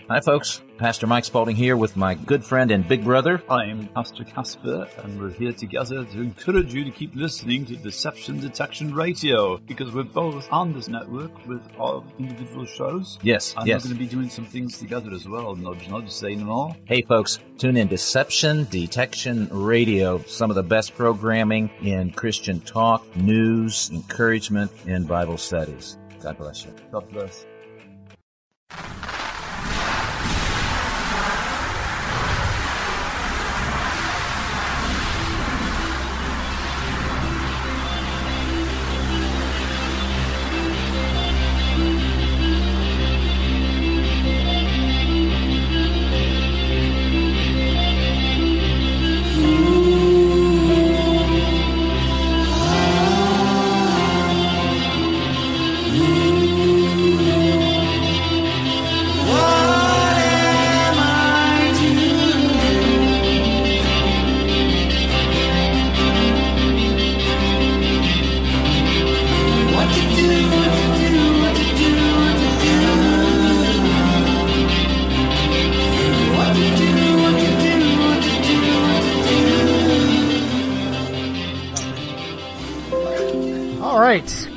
Hi, folks. Pastor Mike Spalding here with my good friend and big brother. I'm Pastor Casper, and we're here together to encourage you to keep listening to Deception Detection Radio, because we're both on this network with our individual shows. Yes, and yes. we're going to be doing some things together as well, not just saying them all. Hey, folks, tune in Deception Detection Radio, some of the best programming in Christian talk, news, encouragement, and Bible studies. God bless you. God bless.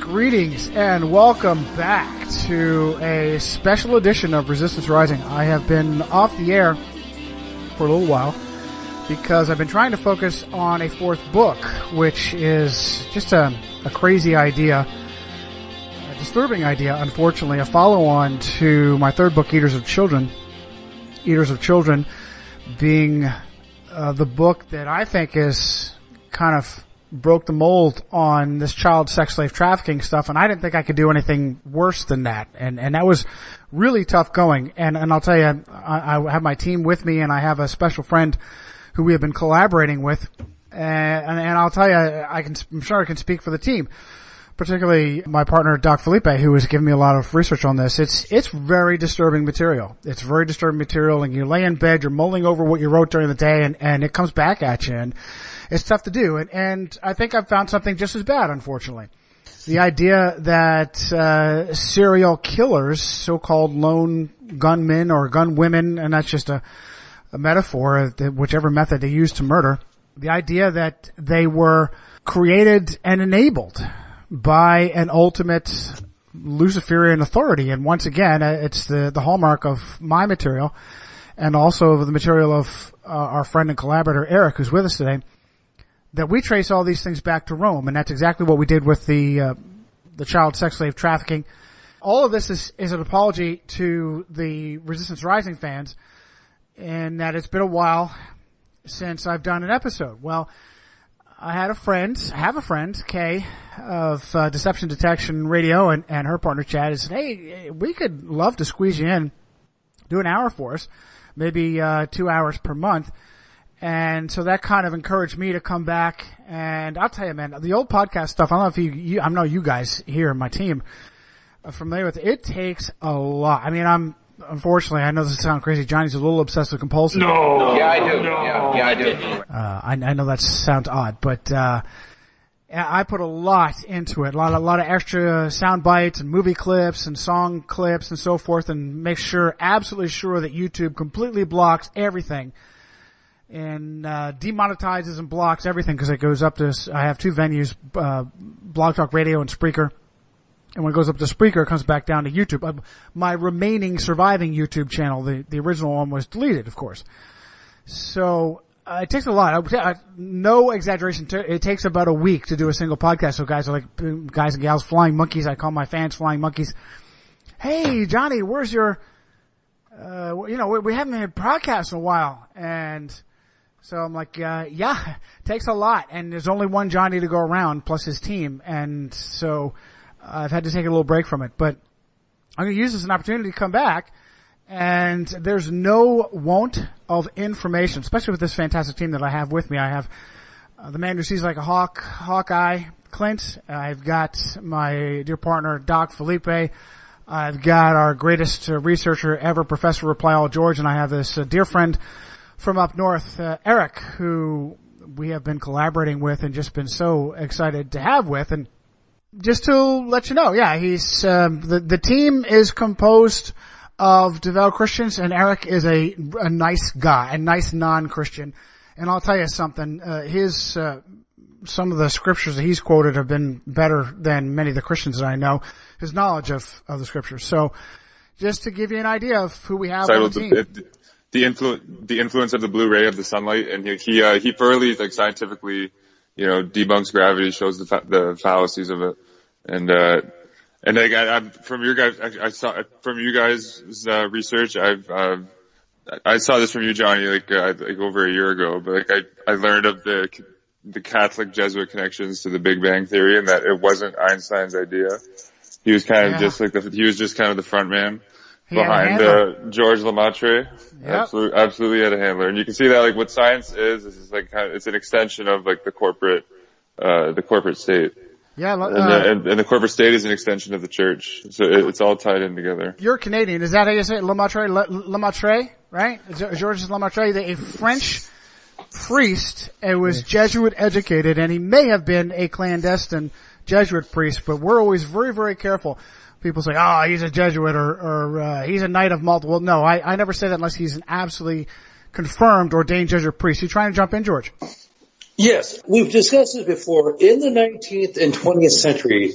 Greetings and welcome back to a special edition of Resistance Rising. I have been off the air for a little while because I've been trying to focus on a fourth book, which is just a crazy idea, a disturbing idea, unfortunately, a follow-on to my third book, Eaters of Children. Eaters of Children being the book that I think is kind of broke the mold on this child sex slave trafficking stuff, and I didn't think I could do anything worse than that. And that was really tough going. And I'll tell you, I have my team with me, and I have a special friend who we have been collaborating with. And I'll tell you, I'm sure I can speak for the team, particularly my partner, Doc Felipe, who has given me a lot of research on this. It's very disturbing material. It's very disturbing material, and you lay in bed, you're mulling over what you wrote during the day, and it comes back at you, and it's tough to do. And I think I've found something just as bad, unfortunately. The idea that serial killers, so-called lone gunmen or gunwomen, and that's just a metaphor, whichever method they use to murder, the idea that they were created and enabled by an ultimate Luciferian authority. And once again, it's the hallmark of my material and also the material of our friend and collaborator Eric, who's with us today, that we trace all these things back to Rome. And that's exactly what we did with the child sex slave trafficking. All of this is an apology to the Resistance Rising fans, and that it's been a while since I've done an episode. Well, I have a friend, Kay, of Deception Detection Radio, and her partner Chad, has said, hey, we could love to squeeze you in, do an hour for us, maybe 2 hours per month. And so that kind of encouraged me to come back. And I'll tell you, man, the old podcast stuff, I don't know if I know you guys here in my team are familiar with it. It takes a lot. I mean, unfortunately, I know this sounds crazy. Johnny's a little obsessive compulsive. No. Yeah, I do. No. Yeah, I do. I know that sounds odd, but I put a lot into it. A lot of extra sound bites and movie clips and song clips and so forth, and make absolutely sure that YouTube completely blocks everything and demonetizes and blocks everything, because it goes up to, I have two venues, Blog Talk Radio and Spreaker. And when it goes up to Spreaker, it comes back down to YouTube. My remaining surviving YouTube channel, the original one, was deleted, of course. So it takes a lot. No exaggeration. It takes about a week to do a single podcast. So guys and gals, flying monkeys. I call my fans flying monkeys. Hey, Johnny, where's your, we haven't had a podcast in a while. And so I'm like, yeah, it takes a lot. And there's only one Johnny to go around, plus his team. And so I've had to take a little break from it. But I'm going to use this as an opportunity to come back. And there's no want of information, especially with this fantastic team that I have with me. I have the man who sees like a Hawkeye, Clint. I've got my dear partner, Doc Felipe. I've got our greatest researcher ever, Professor Reply All George. And I have this dear friend from up north, Eric, who we have been collaborating with and just been so excited to have with. And just to let you know, yeah, he's the team is composed of devout Christians, and Eric is a nice guy, a nice non-Christian. And I'll tell you something, some of the scriptures that he's quoted have been better than many of the Christians that I know, his knowledge of the scriptures. So just to give you an idea of who we have on the team. The influence of the blue ray of the sunlight, and he thoroughly, like, scientifically, debunks gravity, shows the fallacies of it. And like, from your guys, I saw from you guys' research, I saw this from you, Johnny, like over a year ago, but like I learned of the Catholic Jesuit connections to the Big Bang Theory, and that it wasn't Einstein's idea. He was kind of just the front man behind George Lemaitre. Yep. Absolutely had a handler. And you can see that, like, what science is like it's an extension of, like, the corporate state. Yeah, and the corporate state is an extension of the church. So it's all tied in together. You're Canadian. Is that how you say it? Lemaitre, right? Georges Lemaitre, a French priest, and was Jesuit educated, and he may have been a clandestine Jesuit priest, but we're always very, very careful. People say, oh, he's a Jesuit or he's a Knight of Malta. Well, no, I never say that unless he's an absolutely confirmed ordained Jesuit priest. You trying to jump in, George? Yes, we've discussed this before. In the 19th and 20th century,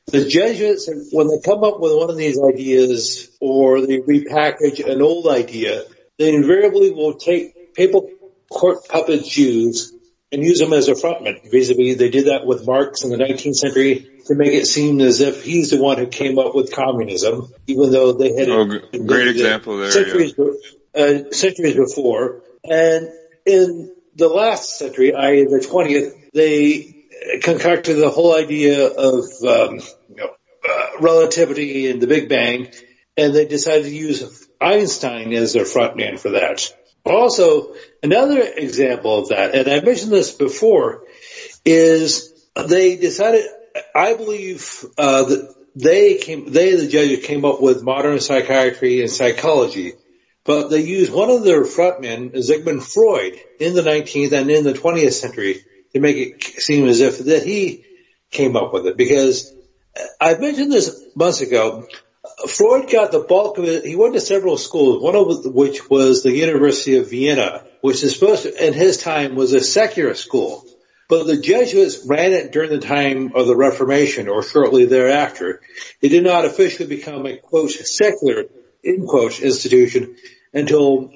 the Jesuits, when they come up with one of these ideas or they repackage an old idea, they invariably will take papal court puppet Jews and use them as a frontman. Vis-a-vis, they did that with Marx in the 19th century to make it seem as if he's the one who came up with communism, even though they had great example there, centuries before. And in the last century, i.e. the 20th, they concocted the whole idea of relativity and the Big Bang, and they decided to use Einstein as their frontman for that. Also, another example of that, and I mentioned this before, is they decided, I believe, that the Jesuits came up with modern psychiatry and psychology, but they used one of their frontmen, Sigmund Freud, in the 19th and in the 20th century to make it seem as if that he came up with it. Because I mentioned this months ago, Freud got the bulk of it. He went to several schools, one of which was the University of Vienna, which is supposed to, in his time, was a secular school. But the Jesuits ran it during the time of the Reformation or shortly thereafter. It did not officially become a, quote, secular, in quotes, institution until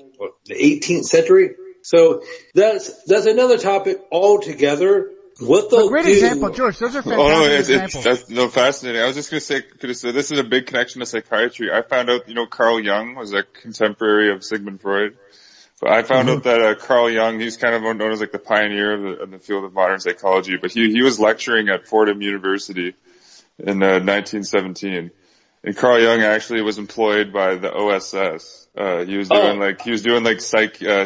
the 18th century. So that's another topic altogether. What they'll great do, example, George. Those are fantastic examples. That's fascinating. I was just going to say, this is a big connection to psychiatry. I found out, Carl-Jung was a contemporary of Sigmund Freud. But I found out that Carl-Jung, he's kind of known as like the pioneer of the field of modern psychology. But he was lecturing at Fordham University in 1917. And Carl-Jung actually was employed by the OSS. He was doing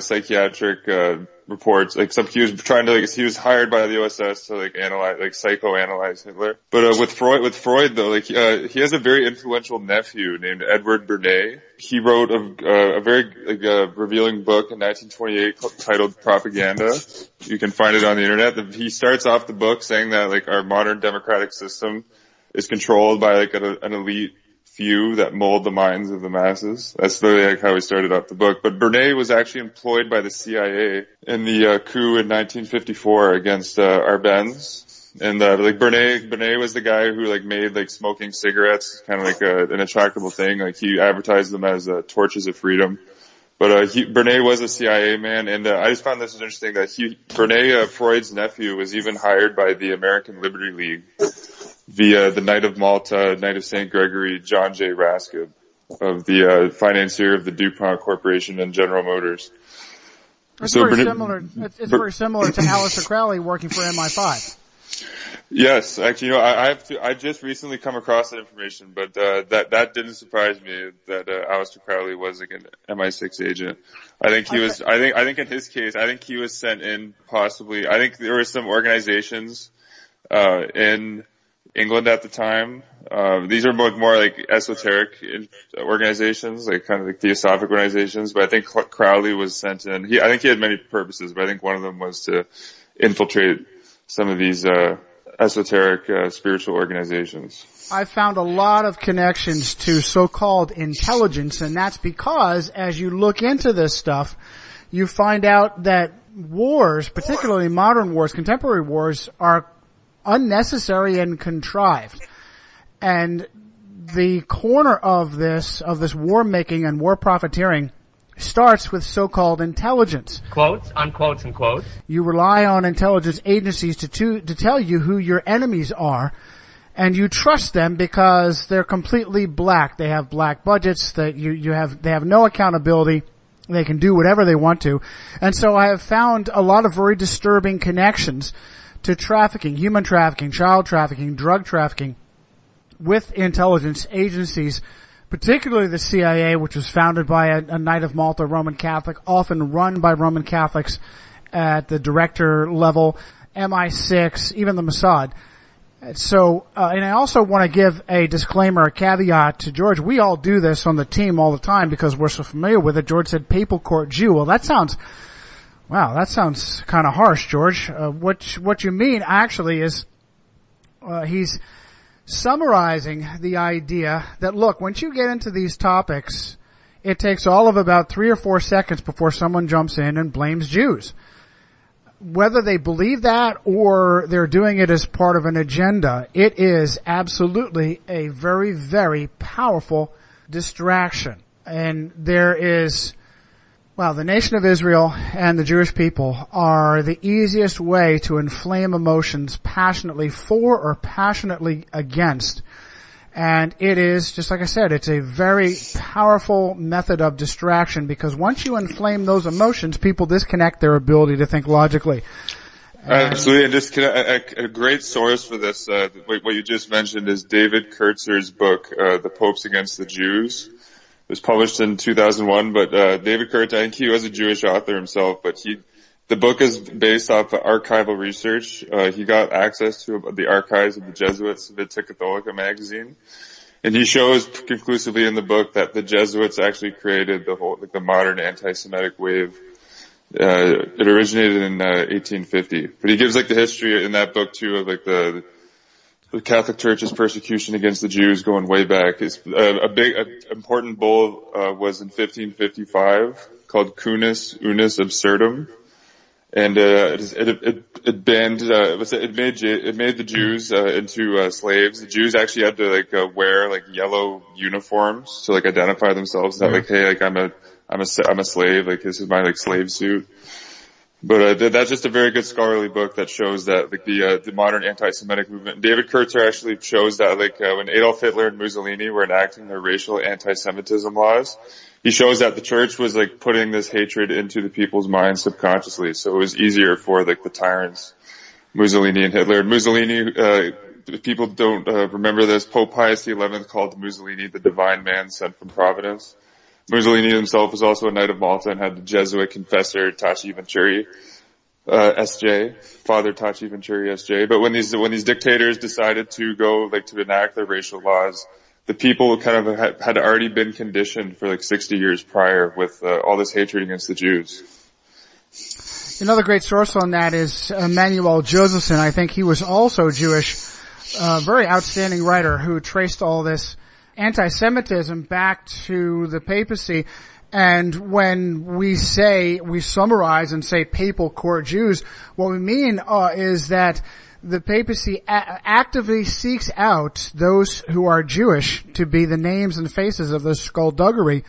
psychiatric reports, he was hired by the OSS to psychoanalyze Hitler. But with Freud though, he has a very influential nephew named Edward Bernays. He wrote a very revealing book in 1928 titled Propaganda. You can find it on the internet. He starts off the book saying that our modern democratic system is controlled by an elite few that mold the minds of the masses. That's really how he started off the book. But Bernays was actually employed by the CIA in the coup in 1954 against Arbenz. And Bernays was the guy who made smoking cigarettes kind of an attractable thing. He advertised them as torches of freedom. But Bernays was a CIA man, and I just found this interesting that Bernays, Freud's nephew, was even hired by the American Liberty League via the Knight of Malta, Knight of St. Gregory, John J. Raskib, of the financier of the DuPont Corporation and General Motors. It's very similar to Aleister Crowley working for MI5. Yes, actually, I just recently come across that information, but that didn't surprise me that Aleister Crowley was an MI6 agent. I think he was. I think in his case, I think he was sent in possibly. I think there were some organizations in England at the time. These are more esoteric organizations, kind of theosophic organizations. But I think Crowley was sent in. I think he had many purposes, but I think one of them was to infiltrate some of these esoteric spiritual organizations. I found a lot of connections to so-called intelligence, and that's because as you look into this stuff, you find out that wars, particularly modern wars, contemporary wars, are unnecessary and contrived. And the corner of this war making and war profiteering starts with so-called intelligence. Quotes, unquotes, and quotes. You rely on intelligence agencies to tell you who your enemies are, and you trust them because they're completely black. They have black budgets, they have no accountability. They can do whatever they want to. And so I have found a lot of very disturbing connections to trafficking, human trafficking, child trafficking, drug trafficking with intelligence agencies, particularly the CIA, which was founded by a Knight of Malta Roman Catholic, often run by Roman Catholics at the director level, MI6, even the Mossad. So, and I also want to give a disclaimer, a caveat to George. We all do this on the team all the time because we're so familiar with it. George said papal court Jew. Well, that sounds kind of harsh, George. What you mean actually is, he's summarizing the idea that, look, once you get into these topics, it takes all of about 3 or 4 seconds before someone jumps in and blames Jews. Whether they believe that or they're doing it as part of an agenda, it is absolutely a very, very powerful distraction. And there is, the nation of Israel and the Jewish people are the easiest way to inflame emotions passionately for or passionately against. And it is, just like I said, it's a very powerful method of distraction because once you inflame those emotions, people disconnect their ability to think logically. Absolutely, and just a great source for this, what you just mentioned, is David Kurtzer's book, The Popes Against the Jews. It was published in 2001, but David Kurtzer, I think he was a Jewish author himself, but the book is based off of archival research. He got access to the archives of the Jesuits' Vita Catholica magazine. And he shows conclusively in the book that the Jesuits actually created the modern anti-Semitic wave. It originated in 1850. But he gives the history in that book too of the Catholic Church's persecution against the Jews going way back. Important bull was in 1555 called Cunis Unis Absurdum. And it banned it made the Jews into slaves. The Jews actually had to wear yellow uniforms to identify themselves. That hey, I'm a slave. This is my slave suit. But that's just a very good scholarly book that shows that the modern anti-Semitic movement. David Kurtzer actually shows that when Adolf Hitler and Mussolini were enacting their racial anti-Semitism laws, he shows that the church was putting this hatred into the people's minds subconsciously, so it was easier for the tyrants, Mussolini and Hitler. Mussolini, people don't remember this. Pope Pius XI called Mussolini the divine man sent from Providence. Mussolini himself was also a Knight of Malta and had the Jesuit confessor Taci Venturi, S.J., Father Taci Venturi, S.J. But when these dictators decided to go to enact their racial laws, the people kind of had already been conditioned for 60 years prior with all this hatred against the Jews. Another great source on that is Emanuel Josephson. I think he was also Jewish, very outstanding writer who traced all this anti-Semitism back to the papacy. And when we summarize and say papal court Jews, what we mean is that the papacy actively seeks out those who are Jewish to be the names and faces of the skullduggery,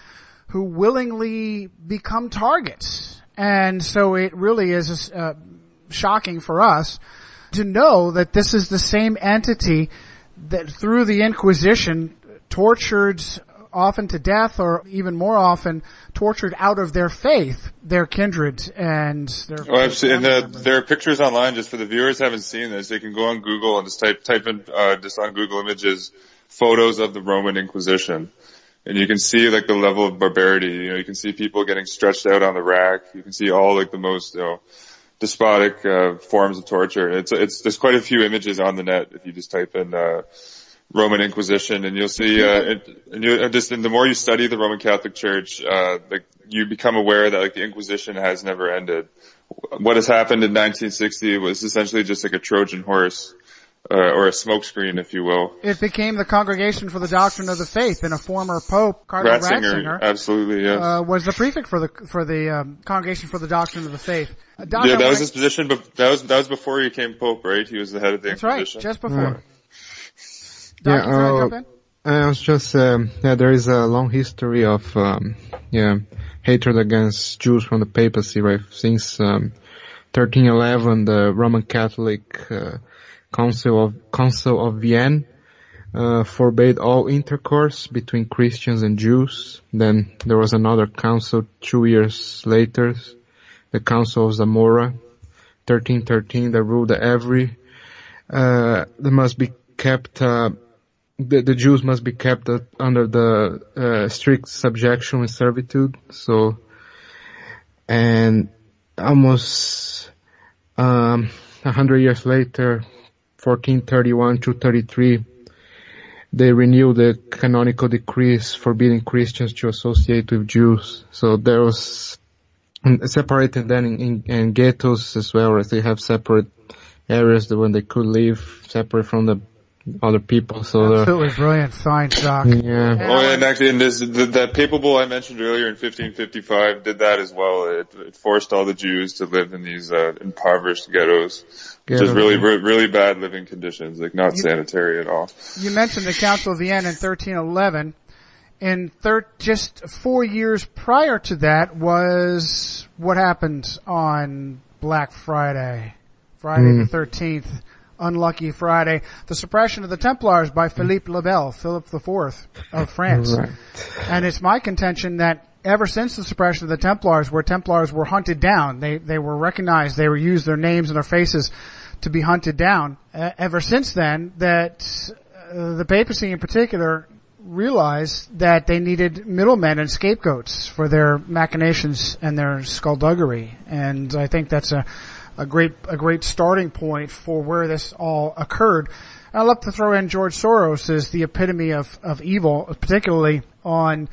who willingly become targets. And so it really is shocking for us to know that this is the same entity that through the Inquisition tortured often to death, or even more often tortured out of their faith, their kindred and their... Oh, absolutely. And there are pictures online, just for the viewers who haven't seen this, they can go on Google and just type in, just on Google Images, photos of the Roman Inquisition. And you can see the level of barbarity. You can see people getting stretched out on the rack. You can see all the most, despotic, forms of torture. There's quite a few images on the net if you just type in, Roman Inquisition, and you'll see, and the more you study the Roman Catholic Church, you become aware that the Inquisition has never ended. What has happened in 1960 was essentially just a Trojan horse or a smokescreen, if you will. It became the Congregation for the Doctrine of the Faith, and a former Pope, Cardinal Ratzinger, absolutely, yes, was the prefect for the Congregation for the Doctrine of the Faith. That was his position, but that was before he became Pope, right? He was the head of the Inquisition. That's right, just before. I was just, there is a long history of, hatred against Jews from the papacy, right? Since, 1311, the Roman Catholic, Council of Vienna, forbade all intercourse between Christians and Jews. Then there was another council 2 years later, the Council of Zamora, 1313, that ruled that the Jews must be kept under the strict subjection and servitude. So, and almost 100 years later, 1431 to 33, they renewed the canonical decrees forbidding Christians to associate with Jews. So there was separated then in ghettos as well, as they have separate areas that when they could live separate from the other people. So absolutely brilliant science, Doc. Yeah. And actually, that papal bull I mentioned earlier in 1555 did that as well. It forced all the Jews to live in these impoverished ghettos, which is really bad living conditions, like not sanitary at all. You mentioned the Council of Vienna in 1311. And just 4 years prior to that was what happened on Black Friday, the 13th. Unlucky Friday, the suppression of the Templars by Philippe le Bel, Philip IV of France. Right. And it's my contention that ever since the suppression of the Templars, where Templars were hunted down, they were recognized, they were used their names and their faces to be hunted down. Ever since then, that the papacy in particular realized that they needed middlemen and scapegoats for their machinations and their skullduggery. And I think that's a great starting point for where this all occurred. And I'd love to throw in George Soros as the epitome of evil, particularly on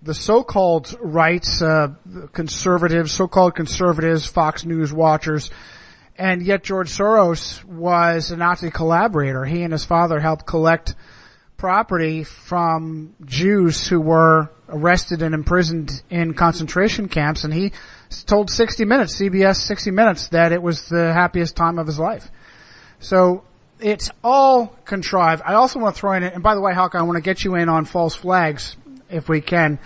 the so-called rights, so-called conservatives, Fox News watchers. And yet George Soros was a Nazi collaborator. He and his father helped collect property from Jews who were arrested and imprisoned in concentration camps, and he told CBS 60 Minutes, that it was the happiest time of his life. So it's all contrived. I also want to throw in, and by the way, Hawk, I want to get you in on false flags if we can,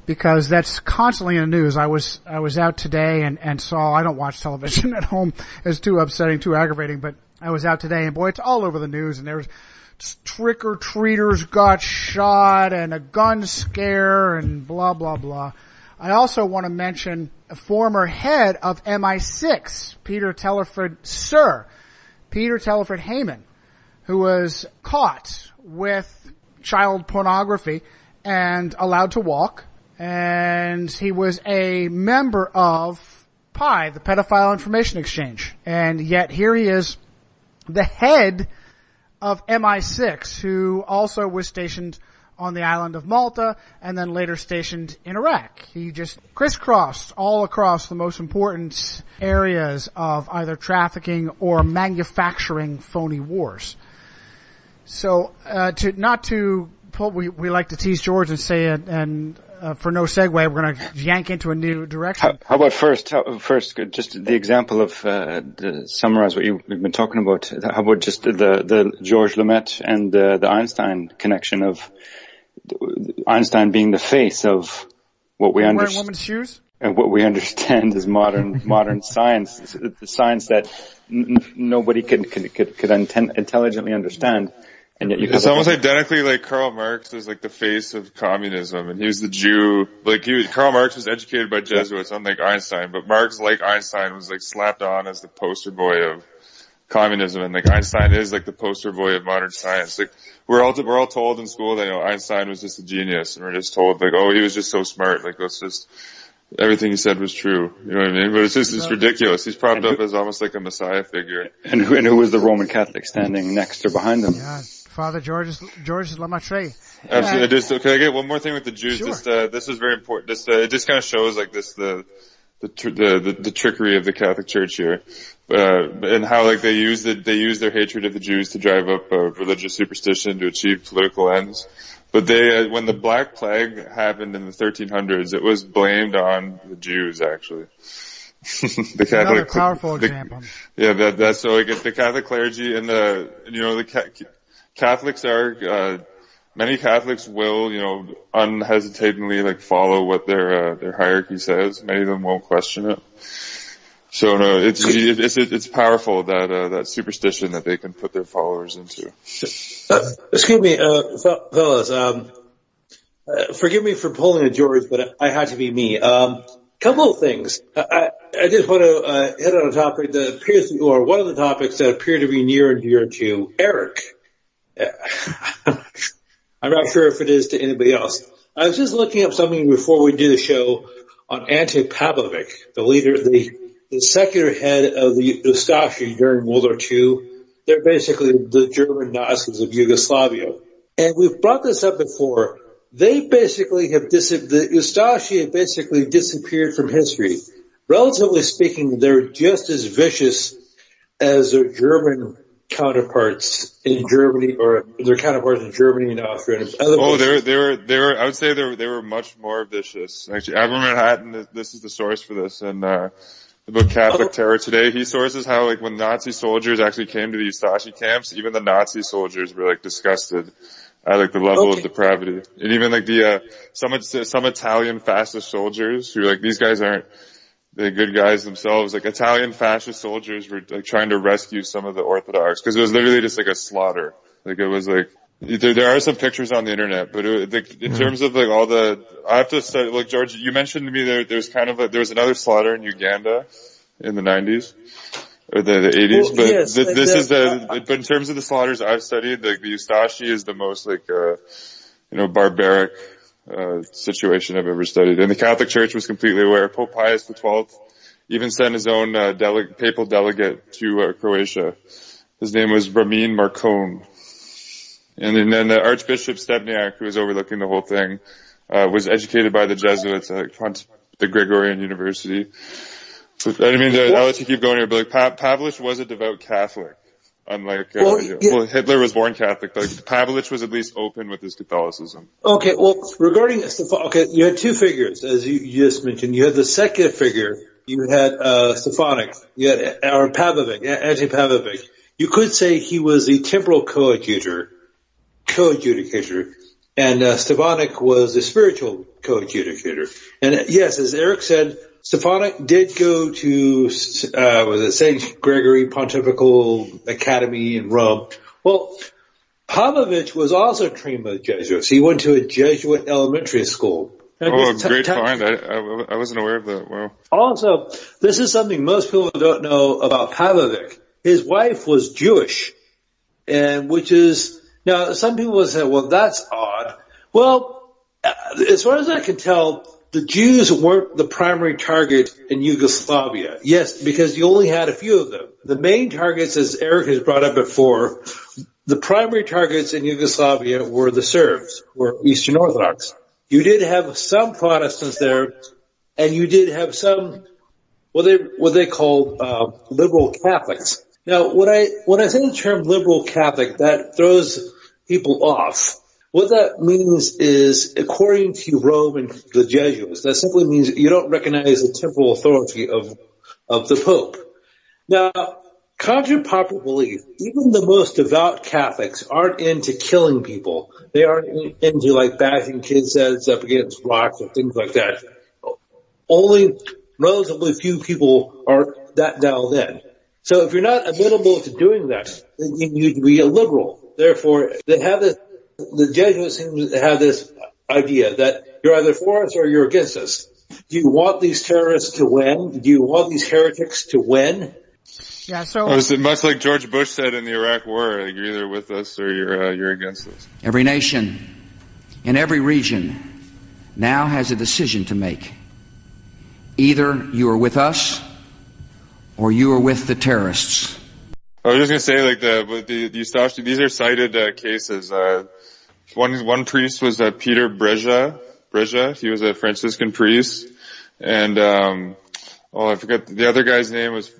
because that's constantly in the news. I was out today and saw, I don't watch television at home. It's too upsetting, too aggravating, but I was out today and boy, it's all over the news, and there was trick-or-treaters got shot and a gun scare and blah, blah, blah. I also want to mention a former head of MI6, Sir Peter Telford Heyman, who was caught with child pornography and allowed to walk. And he was a member of PI, the Pedophile Information Exchange. And yet here he is, the head of MI6, who also was stationed on the island of Malta and then later stationed in Iraq. He just crisscrossed all across the most important areas of either trafficking or manufacturing phony wars. So, we like to tease George and say it, and for no segue, we're going to yank into a new direction. How about first, just the example of, to summarize what you've been talking about, how about just the Georges Lemaitre and the Einstein connection of Einstein being the face of what we understand. Wearing women's shoes? And what we understand as modern science, the science that nobody could intelligently understand. And yet it's almost identically like Karl Marx is like the face of communism, and he was the Jew. Karl Marx was educated by Jesuits, unlike Einstein, but Marx, like Einstein, was like slapped on as the poster boy of communism, and like Einstein is like the poster boy of modern science. Like we're all told in school that Einstein was just a genius, and we're just told like, oh, he was just so smart. Like everything he said was true. You know what I mean? But it's ridiculous. He's propped up as almost like a messiah figure. And who was the Roman Catholic standing next or behind him? Yeah. Father Georges Lemaitre. Absolutely. Can I get one more thing with the Jews? Sure. This is very important. It just kind of shows like the the trickery of the Catholic Church here, and how like they use their hatred of the Jews to drive up religious superstition to achieve political ends. But when the Black Plague happened in the 1300s, it was blamed on the Jews actually. The Catholic, another powerful example. Yeah, that's so like the Catholic clergy and the Catholics are. Many Catholics will, unhesitatingly like follow what their hierarchy says. Many of them won't question it. So no, it's powerful that superstition that they can put their followers into. Excuse me, fellas. Forgive me for pulling a George, but I had to be me. Couple of things. I just want to hit on a topic that appears to, or one of the topics that appear to be near and dear to Eric. I'm not sure if it is to anybody else. I was just looking up something before we do the show on Ante Pavlovic, the leader, the secular head of the Ustaše during World War II. They're basically the German Nazis of Yugoslavia. And we've brought this up before. They basically the Ustaše have basically disappeared from history. Relatively speaking, they're just as vicious as their German counterparts in Germany, or their counterparts in Germany and Austria and other places. They were I would say they were much more vicious. Actually, Admiral Manhattan, this is the source for this, and the book Catholic Terror Today, he sources how like when Nazi soldiers actually came to the Ustaše camps, even the Nazi soldiers were like disgusted at like the level of depravity. And even like some Italian fascist soldiers who like, these guys aren't the good guys themselves, like Italian fascist soldiers were like trying to rescue some of the Orthodox, because it was literally just like a slaughter. Like it was like, there are some pictures on the internet, but in terms of like I have to say, like George, you mentioned to me there was another slaughter in Uganda in the 90s. Or the 80s, but but in terms of the slaughters I've studied, like the Ustaše is the most like, barbaric, situation I've ever studied. And the Catholic Church was completely aware. Pope Pius XII even sent his own, papal delegate to, Croatia. His name was Ramin Marcon. And then the Archbishop Stepniak, who was overlooking the whole thing, was educated by the Jesuits at the Gregorian University. I mean, I'll let you keep going here, but like Pavlich was a devout Catholic. Unlike, Hitler was born Catholic, but Pavlich was at least open with his Catholicism. Okay, well, regarding, you had two figures, as you just mentioned. You had the secular figure, you had, Stefanik, you had, or Pavlovic, Ante-Pavlovic. You could say he was the temporal coadjutor, and, Stefanik was the spiritual coadjutor. And yes, as Eric said, Stefanik did go to, St. Gregory Pontifical Academy in Rome. Well, Pavlovich was also trained by the Jesuits. He went to a Jesuit elementary school. Great find. I wasn't aware of that. Wow. Also, this is something most people don't know about Pavlovich. His wife was Jewish, and now some people would say, well, that's odd. Well, as far as I can tell, the Jews weren't the primary target in Yugoslavia. Yes, because you only had a few of them. The main targets, as Eric has brought up before, the primary targets in Yugoslavia were the Serbs, were Eastern Orthodox. You did have some Protestants there, and you did have some what they called liberal Catholics. Now, when I say the term liberal Catholic, that throws people off. What that means is, according to Rome and the Jesuits, that simply means you don't recognize the temporal authority of the Pope. Now, contrary to popular belief, even the most devout Catholics aren't into killing people. They aren't into like bashing kids' heads up against rocks or things like that. Only relatively few people are that dialed in. So if you're not amenable to doing that, then you need to be a liberal. Therefore, the Jesuits seem to have this idea that you're either for us or you're against us. Do you want these terrorists to win? Do you want these heretics to win? Yeah, so much like George Bush said in the Iraq War, like you're either with us or you're against us. Every nation in every region now has a decision to make. Either you are with us or you are with the terrorists. I was just gonna say, like the Ustaše, these are cited cases. One priest was Peter Breja. He was a Franciscan priest, and Oh, I forget the other guy's name was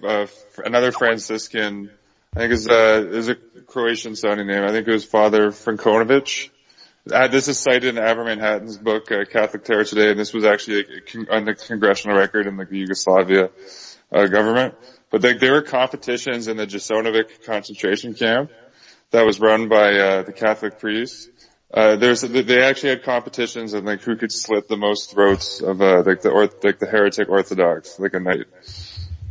another Franciscan. I think is a Croatian sounding name. I think it was Father Frankonovic. This is cited in Aber Manhattan's book, Catholic Terror Today, and this was actually on the congressional record in the Yugoslavia government. But there were competitions in the Jasenovac concentration camp that was run by the Catholic priests. They actually had competitions on like who could slit the most throats of the heretic Orthodox, like a knight.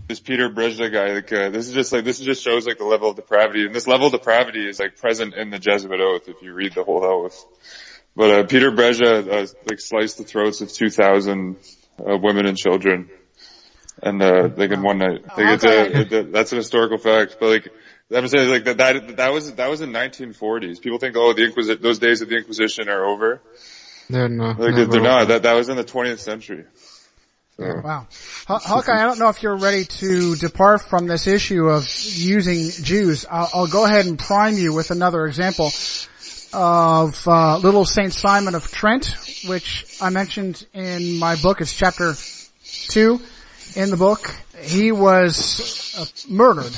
This Peter Brezda guy, this just shows like the level of depravity, and this level of depravity is like present in the Jesuit oath if you read the whole oath. But Peter Brezda sliced the throats of 2,000 women and children, and in one night. That's an historical fact. But I'm saying that was in 1940s. People think those days of the Inquisition are over. They're not. They're not. That was in the 20th century. So. Wow. Hawkeye, I don't know if you're ready to depart from this issue of using Jews. I'll go ahead and prime you with another example of little Saint Simon of Trent, which I mentioned in my book. It's chapter 2 in the book. He was murdered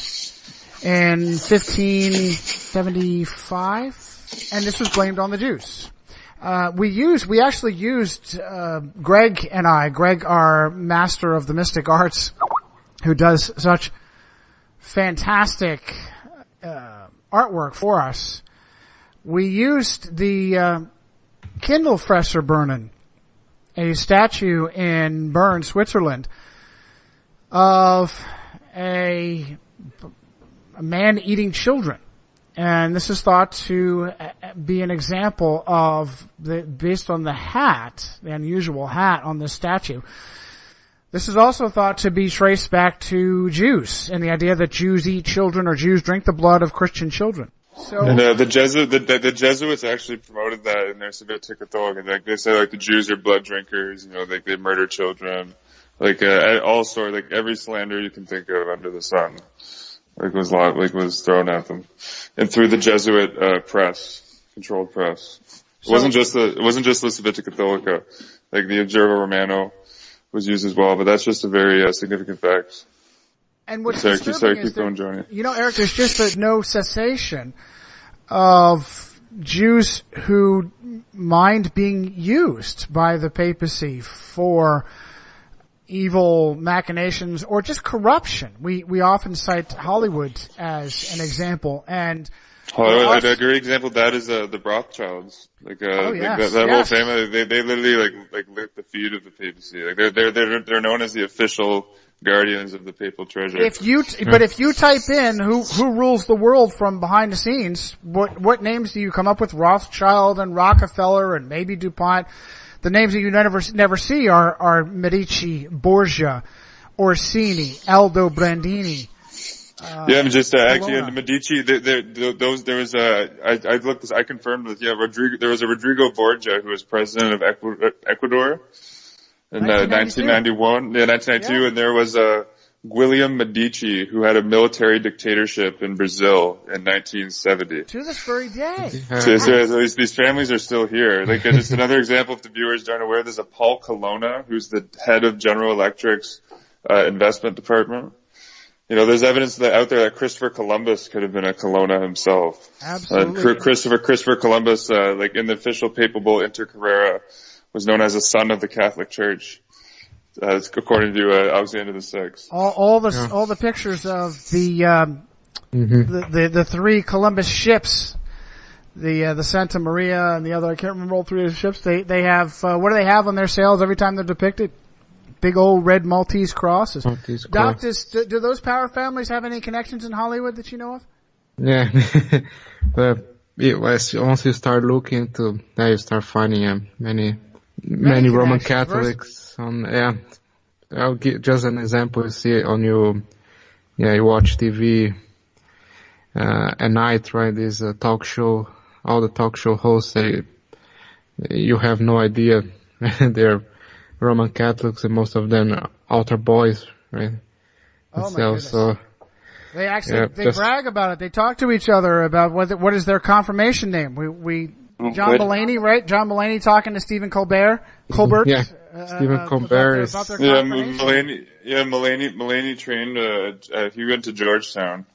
in 1575, and this was blamed on the Jews. We actually used, Greg, our master of the mystic arts, who does such fantastic, artwork for us. We used the, Kindelfresser a statue in Bern, Switzerland, of a man eating children. And this is thought to be an example of based on the unusual hat on this statue. This is also thought to be traced back to Jews and the idea that Jews eat children or Jews drink the blood of Christian children. So, and the Jesuits actually promoted that in their Civic Catholic, and they say the Jews are blood drinkers, they murder children, all sorts, every slander you can think of under the sun. Was thrown at them, and through the Jesuit controlled press. It wasn't just the Civic Catholica, the Observer Romano was used as well. But that's just a very significant fact. And what's disturbing is that, Eric, there's just no cessation of Jews who mind being used by the papacy for evil machinations or just corruption. We often cite Hollywood as an example, and a great example of that is the Rothschilds. That whole family, they literally lick the feet of the papacy. They're known as the official guardians of the papal treasure. If you type in who rules the world from behind the scenes, what names do you come up with? Rothschild and Rockefeller and maybe DuPont. The names that you never see are Medici, Borgia, Orsini, Aldo Brandini. Actually in the Medici, I confirmed that, there was a Rodrigo Borgia who was president of Ecuador in 1991, 1992, and there was a William Medici who had a military dictatorship in Brazil in 1970. To this very day. So these families are still here. Just another example, if the viewers aren't aware, there's a Paul Colonna who's the head of General Electric's investment department. There's evidence out there that Christopher Columbus could have been a Colonna himself. Absolutely. Christopher Columbus, in the official papal bull Inter Carrera, was known as a son of the Catholic Church. According to Alexander VI. All the pictures of the three Columbus ships, the Santa Maria and the other, I can't remember all three of the ships. They have what do they have on their sails every time they're depicted? Big old red Maltese crosses. Doc, do those power families have any connections in Hollywood that you know of? Yeah, but once you start looking into, you start finding many Roman Catholics. I'll give just an example. You see it on you watch TV at night, right? There's a talk show. All the talk show hosts, you have no idea they're Roman Catholics, and most of them are altar boys, right? Oh my goodness. So they actually they brag about it. They talk to each other about what is their confirmation name. John Mulaney, right? John Mulaney talking to Stephen Colbert, Stephen Colbert is... about their Mulaney trained, he went to Georgetown.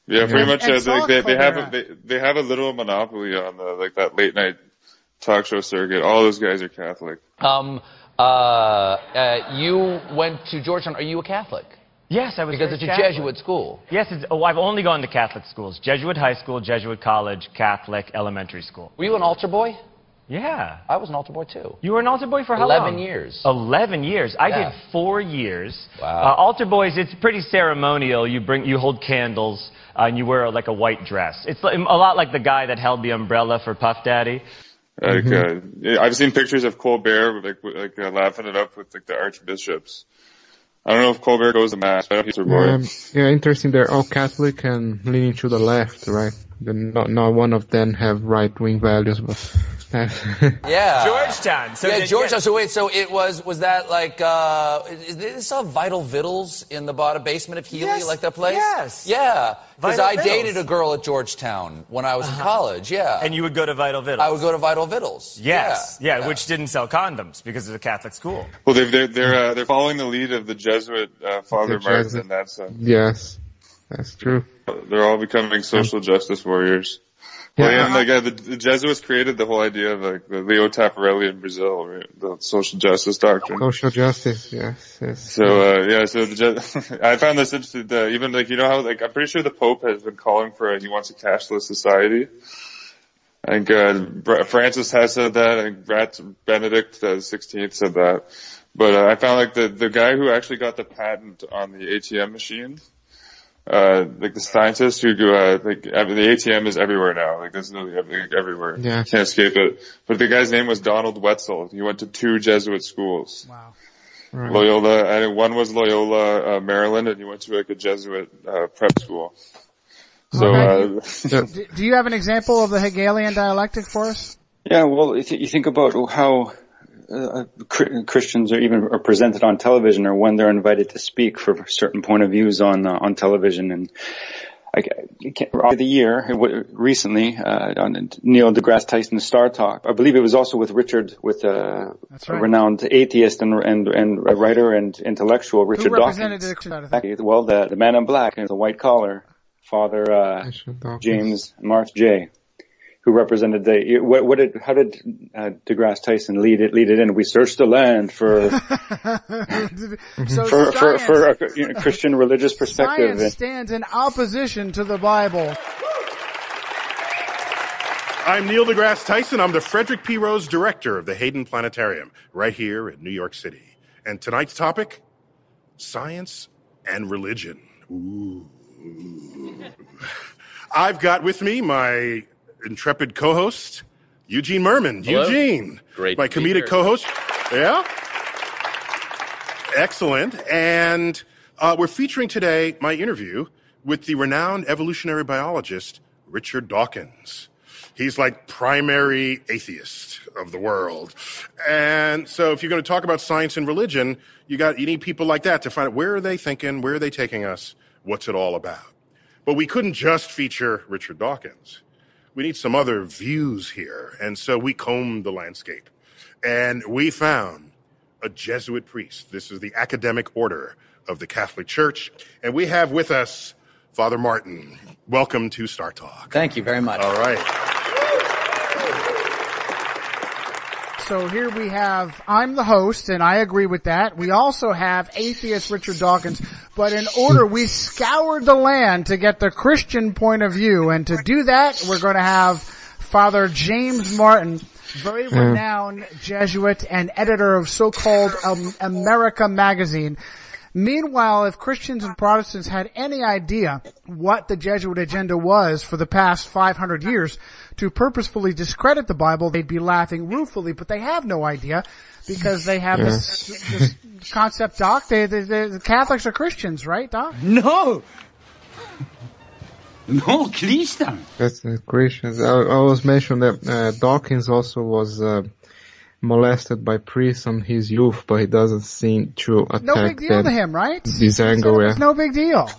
Yeah, pretty much, they have a little monopoly on that late night talk show circuit. All those guys are Catholic. You went to Georgetown. Are you a Catholic? Yes, I was. Because it's a Catholic. Jesuit school. Yes, I've only gone to Catholic schools. Jesuit high school, Jesuit college, Catholic elementary school. Were you an altar boy? Yeah. I was an altar boy, too. You were an altar boy for how long? 11 years. 11 years. I did 4 years. Wow. Altar boys, it's pretty ceremonial. You hold candles, and you wear like a white dress. It's a lot like the guy that held the umbrella for Puff Daddy. I've seen pictures of Colbert laughing it up with the archbishops. I don't know if Colbert goes to mass. I don't know if he's yeah, interesting. They're all Catholic and leaning to the left, right? Not one of them have right-wing values, but yeah. Georgetown. So Georgetown. So wait, so it was that like, is this all Vital Vittles in the bottom basement of Healy, like that place? Yes. Yeah. Because I Vittles. dated a girl at Georgetown when I was in college, yeah. And you would go to Vital Vittles? I would go to Vital Vittles. Yes. Yeah, which didn't sell condoms because it's a Catholic school. Well, they're following the lead of the Jesuit Father Martin in that sense. Yes, that's true. They're all becoming social justice warriors. Yeah. The Jesuits created the whole idea of the Leo Tapparelli in Brazil, right? The social justice doctrine. Social justice, yes. So I found this interesting. Even how I'm pretty sure the Pope has been calling for he wants a cashless society. I think Francis has said that. I think Benedict XVI said that. But I found the guy who actually got the patent on the ATM machine. The scientist who the ATM is everywhere now. There's literally everywhere. Yeah. You can't escape it. But the guy's name was Donald Wetzel. He went to 2 Jesuit schools. Wow. Right. Loyola, I think one was Loyola, Maryland, and he went to a Jesuit, prep school. So, do you have an example of the Hegelian dialectic for us? Yeah, well, if you think about how Christians are presented on television, or when they're invited to speak for certain point of views on television, and recently on Neil deGrasse Tyson's Star Talk. I believe it was also with a renowned atheist and writer and intellectual, Richard Dawkins. Well, the man in black and the white collar, Father James Marth J. Who represented how did deGrasse Tyson lead it in? We searched the land for a Christian religious perspective. Science stands in opposition to the Bible. I'm Neil deGrasse Tyson. I'm the Frederick P. Rose Director of the Hayden Planetarium, right here in New York City. And tonight's topic, science and religion. Ooh. I've got with me my intrepid co-host, Eugene Merman. Hello. Eugene. Great. My comedic co-host. Yeah? Excellent. And we're featuring today my interview with the renowned evolutionary biologist, Richard Dawkins. He's like primary atheist of the world. And so if you're going to talk about science and religion, you need people like that to find out where are they thinking, where are they taking us, what's it all about. But we couldn't just feature Richard Dawkins. We need some other views here. And so we combed the landscape. And we found a Jesuit priest. This is the academic order of the Catholic Church. And we have with us Father Martin. Welcome to Star Talk. Thank you very much. All right. So here we have, I'm the host, and I agree with that. We also have atheist Richard Dawkins, but in order, we scoured the land to get the Christian point of view, and to do that, we're going to have Father James Martin, very renowned Jesuit and editor of so-called America magazine. Meanwhile, if Christians and Protestants had any idea what the Jesuit agenda was for the past 500 years to purposefully discredit the Bible, they'd be laughing ruefully, but they have no idea because they have this concept, Doc. The Catholics are Christians, right, Doc? No, Christian. That's Christians. I was mentioning that Dawkins also was molested by priests in his youth, but he doesn't seem to attack no big deal to him, right? This angle, It's no big deal.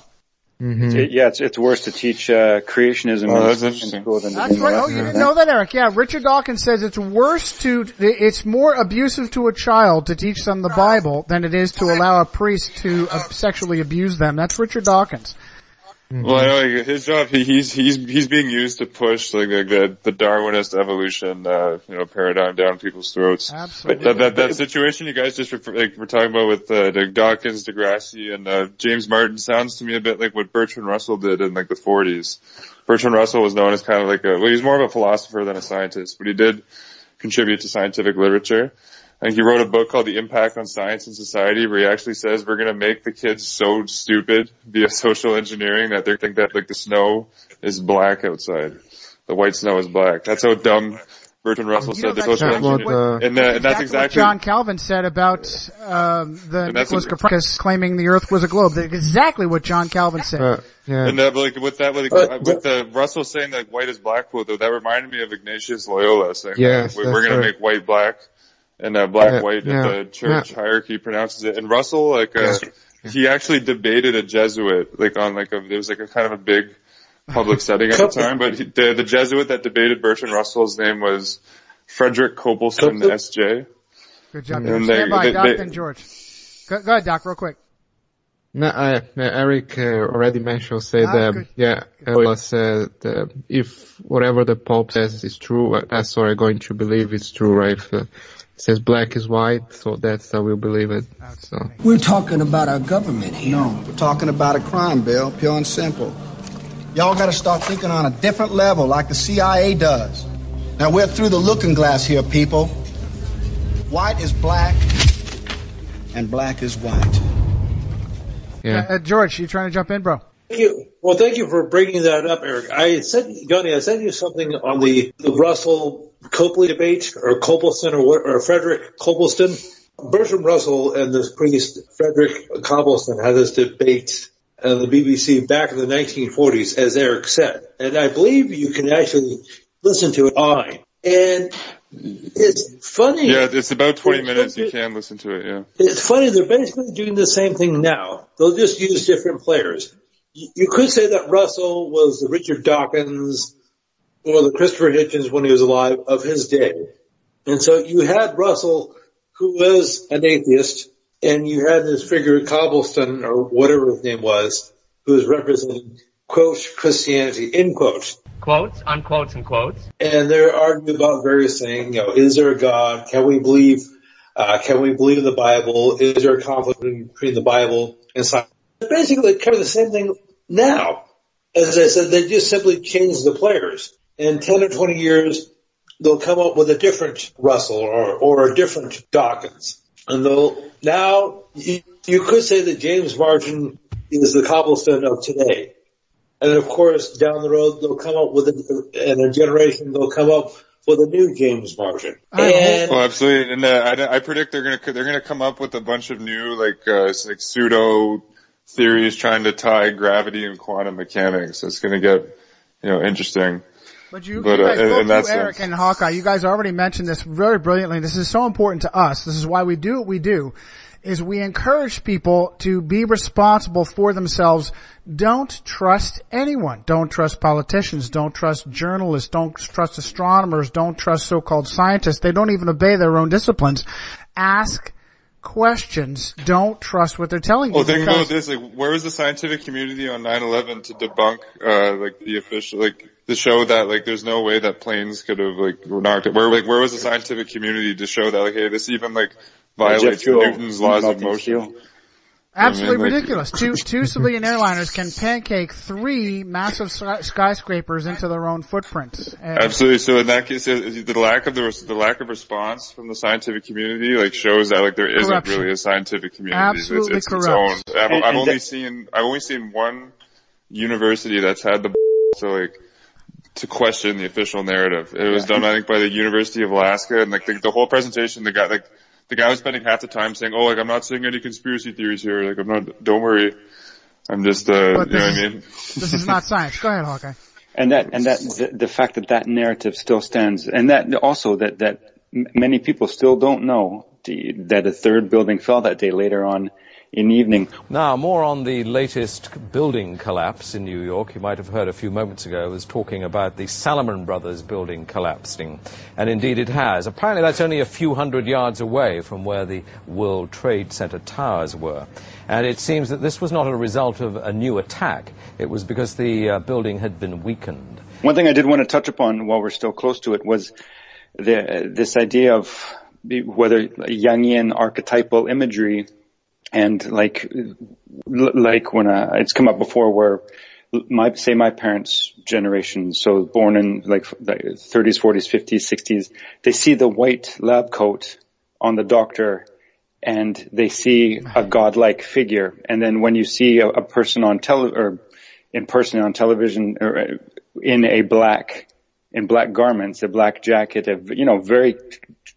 It's worse to teach creationism in school than That's right. Oh, you didn't know that, Eric? Yeah, Richard Dawkins says it's more abusive to a child to teach them the Bible than it is to allow a priest to sexually abuse them. That's Richard Dawkins. Well, I know his job. He's being used to push the Darwinist evolution, paradigm down people's throats. Absolutely. But that situation you guys just were talking about with Dawkins, Degrassi, and James Martin sounds to me a bit like what Bertrand Russell did in the 40s. Bertrand Russell was known as kind of he's more of a philosopher than a scientist, but he did contribute to scientific literature. I think he wrote a book called The Impact on Science and Society, where he actually says we're going to make the kids so stupid via social engineering that they think that the snow is black outside. The white snow is black. That's how dumb Bertrand Russell said the social engineering. And that's exactly what John Calvin said about the Nicholas Copernicus claiming the Earth was a globe. That's exactly what John Calvin said. And with the Russell saying that white is black quote, though, that reminded me of Ignatius Loyola saying we're going to make white black. And black-white in the church hierarchy pronounces it. And Russell, he actually debated a Jesuit, there was a kind of a big public setting at the time. But the Jesuit that debated Bertrand Russell's name was Frederick Copleston, S.J. Good job. Stand by, Doc and George. Go ahead, Doc, real quick. No, Eric already mentioned, if whatever the Pope says is true, that's what I'm going to believe is true, right? It says black is white, so that's how we'll believe it. So. We're talking about our government here. No, we're talking about a crime, Bill, pure and simple. Y'all gotta start thinking on a different level like the CIA does. Now we're through the looking glass here, people. White is black, and black is white. Yeah. George, you trying to jump in, bro? Thank you. Well, thank you for bringing that up, Eric. Johnny, I sent you something on the Russell Copley debate, or Copleston, or Frederick Copleston. Bertrand Russell and this priest, Frederick Copleston, had this debate on the BBC back in the 1940s, as Eric said. And I believe you can actually listen to it online. And it's funny. Yeah, it's about 20 minutes. You can listen to it, yeah. It's funny. They're basically doing the same thing now. They'll just use different players. You could say that Russell was the Richard Dawkins or the Christopher Hitchens when he was alive of his day. And so you had Russell, who was an atheist, and you had this figure, Copleston, or whatever his name was, who was representing, quote, Christianity, end quote. Quotes, unquotes, and quotes. And they're arguing about various things. Is there a God? Can we believe the Bible? Is there a conflict between the Bible and science? Basically, kind of the same thing now. As I said, they just simply changed the players. In 10 or 20 years, they'll come up with a different Russell or a different Dawkins. And now you could say that James Martin is the Copleston of today. And of course, down the road, they'll come up with in a generation, they'll come up with a new James Martin. Absolutely. And I predict they're gonna come up with a bunch of new pseudo theories trying to tie gravity and quantum mechanics. It's gonna get interesting. But you guys, Eric and Hawkeye, you guys already mentioned this very brilliantly. This is so important to us. This is why we do what we do, is we encourage people to be responsible for themselves. Don't trust anyone. Don't trust politicians. Don't trust journalists. Don't trust astronomers. Don't trust so-called scientists. They don't even obey their own disciplines. Ask questions. Don't trust what they're telling you. Well, think about this. Where was the scientific community on 9/11 to debunk, the official, to show that, there's no way that planes could have, knocked it? Where was the scientific community to show that, hey, this even, violates Newton's laws of motion? Absolutely ridiculous. Two civilian airliners can pancake 3 massive skyscrapers into their own footprints. Absolutely. So in that case, the lack of response from the scientific community shows that there isn't really a scientific community. Absolutely it's corrupt. Its own. I've only seen one university that's had the to question the official narrative. It was done, I think, by the University of Alaska, and the whole presentation, the guy was spending half the time saying, I'm not saying any conspiracy theories here. Don't worry. I'm just, you know what I mean? This is not science. Go ahead, Hawkeye. And the fact that narrative still stands, and that also that many people still don't know that a third building fell that day later on in the evening. Now, more on the latest building collapse in New York. You might have heard a few moments ago I was talking about the Salomon Brothers building collapsing. And indeed it has. Apparently that's only a few hundred yards away from where the World Trade Center towers were. And it seems that this was not a result of a new attack. It was because the building had been weakened. One thing I did want to touch upon while we're still close to it was this idea of whether Jungian archetypal imagery and like when it's come up before where my parents' generation, so born in like 30s, 40s, 50s, 60s, they see the white lab coat on the doctor and they see a godlike figure. And then when you see a person on in person on television or in black garments, a black jacket, very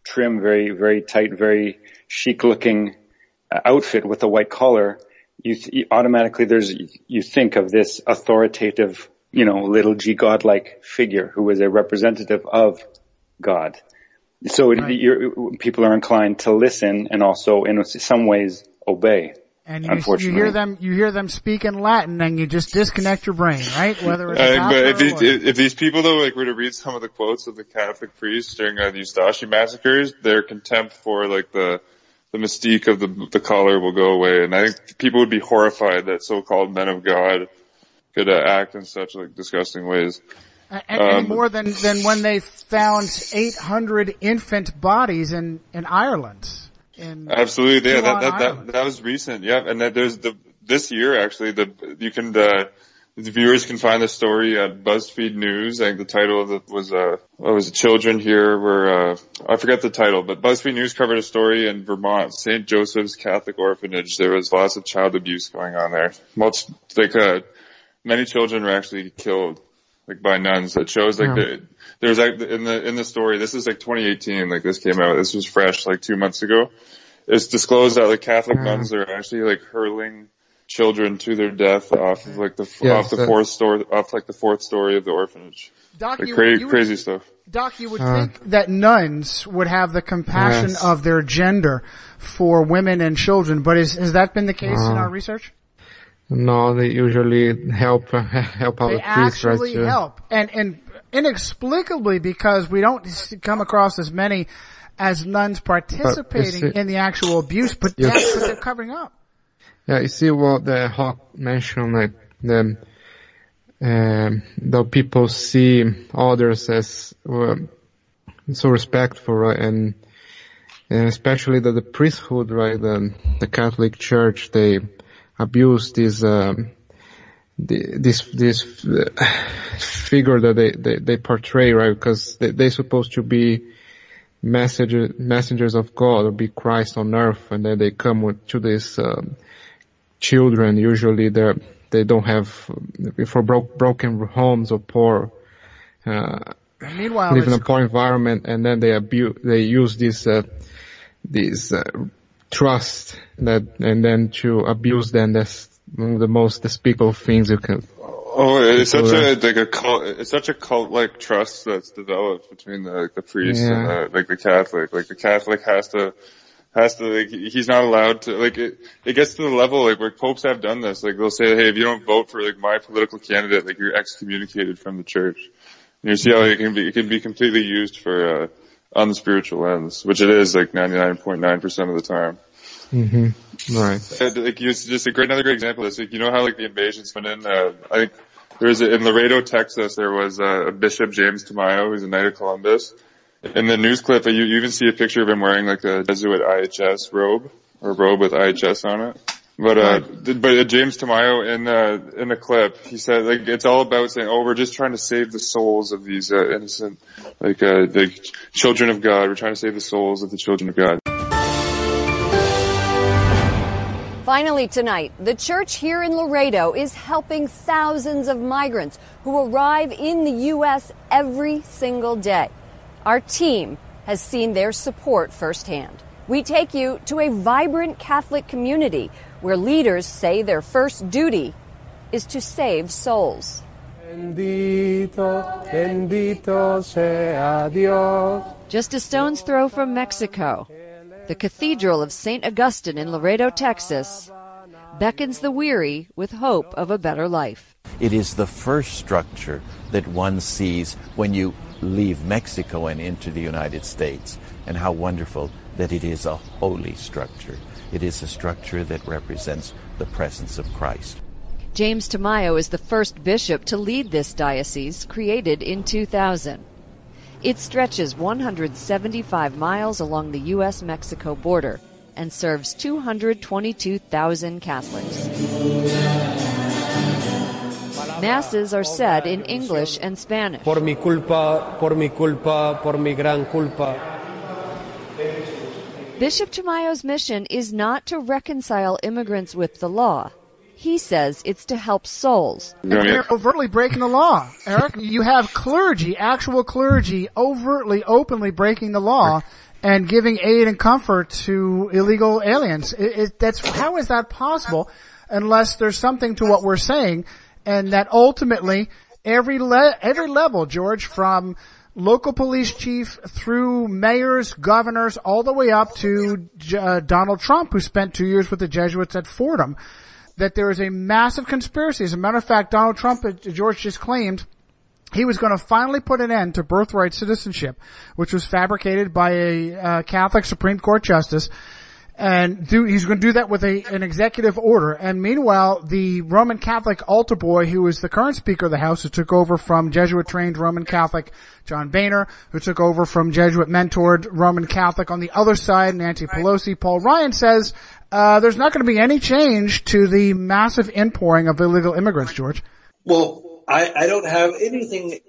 trim, very, very tight, very chic looking outfit with a white collar, you automatically you think of this authoritative, little g godlike figure who is a representative of God. So people are inclined to listen and also in some ways obey. And you hear them speak in Latin, and you just disconnect your brain, right? Whether it's if these people though were to read some of the quotes of the Catholic priests during the Ustaše massacres, their contempt for the mystique of the collar will go away, and I think people would be horrified that so-called men of God could act in such disgusting ways. Any more than when they found 800 infant bodies in Ireland. Absolutely, yeah. That was recent, yeah. And there's this year actually. The viewers can find the story at BuzzFeed News. I think the title of it was "Children Here Were." I forget the title, but BuzzFeed News covered a story in Vermont, St. Joseph's Catholic Orphanage. There was lots of child abuse going on there. Many children were actually killed, by nuns. That shows there's in the story. This is 2018. This came out. This was fresh, 2 months ago. It's disclosed that Catholic nuns are actually hurling children to their death off of the fourth story of the orphanage. Doc, crazy stuff. Doc, you would think that nuns would have the compassion of their gender for women and children, but has that been the case in our research? No, they usually help other priests. They actually help, and inexplicably, because we don't come across as many as nuns participating in the actual abuse, but they're covering up. Yeah, you see what the Hawk mentioned, though people see others as so respectful, right, and especially the priesthood, right, the Catholic Church, they abuse this figure that they portray, right, because they're supposed to be messengers of God, or be Christ on earth, and then they come to these children. Usually they don't have, for broken homes or poor, meanwhile, live in a poor environment, and then they use this trust and then to abuse them. That's one of the most despicable things you can. Oh, it's such a cult. It's such a cult-like trust that's developed between the priest and the Catholic. The Catholic has to he's not allowed to, it gets to the level, where popes have done this. They'll say, hey, if you don't vote for, my political candidate, you're excommunicated from the church. And you see how it can be completely used for, unspiritual ends, which it is, 99.9% of the time. Mm-hmm. Right. Just another great example of this. How, the invasions went in, I think in Laredo, Texas, there was, a Bishop James Tamayo, who's a Knight of Columbus. In the news clip, you even see a picture of him wearing a Jesuit IHS robe, or robe with IHS on it. But James Tamayo in the clip, he said it's all about saying, we're just trying to save the souls of these innocent children of God. We're trying to save the souls of the children of God. Finally tonight, the church here in Laredo is helping thousands of migrants who arrive in the U.S. every single day. Our team has seen their support firsthand. We take you to a vibrant Catholic community where leaders say their first duty is to save souls. Bendito, bendito sea Dios. Just a stone's throw from Mexico, The Cathedral of St. Augustine in Laredo, Texas, beckons the weary with hope of a better life. It is the first structure that one sees when you leave Mexico and into the United States, and how wonderful that it is a holy structure. It is a structure that represents the presence of Christ. James Tamayo is the first bishop to lead this diocese, created in 2000. It stretches 175 miles along the U.S.-Mexico border and serves 222,000 Catholics. Masses are said in English and Spanish. Por mi culpa, por mi culpa, por mi gran culpa. Bishop Tamayo's mission is not to reconcile immigrants with the law. He says it's to help souls. They're overtly breaking the law, Eric. You have clergy, actual clergy, overtly, openly breaking the law and giving aid and comfort to illegal aliens. How is that possible unless there's something to what we're saying, and that ultimately every level, George, from local police chief through mayors, governors, all the way up to Donald Trump, who spent 2 years with the Jesuits at Fordham, that there is a massive conspiracy. As a matter of fact, Donald Trump, George just claimed, he was going to finally put an end to birthright citizenship, which was fabricated by a Catholic Supreme Court justice. And he's going to do that with an executive order. And meanwhile, the Roman Catholic altar boy, who is the current Speaker of the House, who took over from Jesuit-trained Roman Catholic John Boehner, who took over from Jesuit-mentored Roman Catholic on the other side, Nancy Pelosi, Paul Ryan, says there's not going to be any change to the massive inpouring of illegal immigrants, George. Well, I don't have anything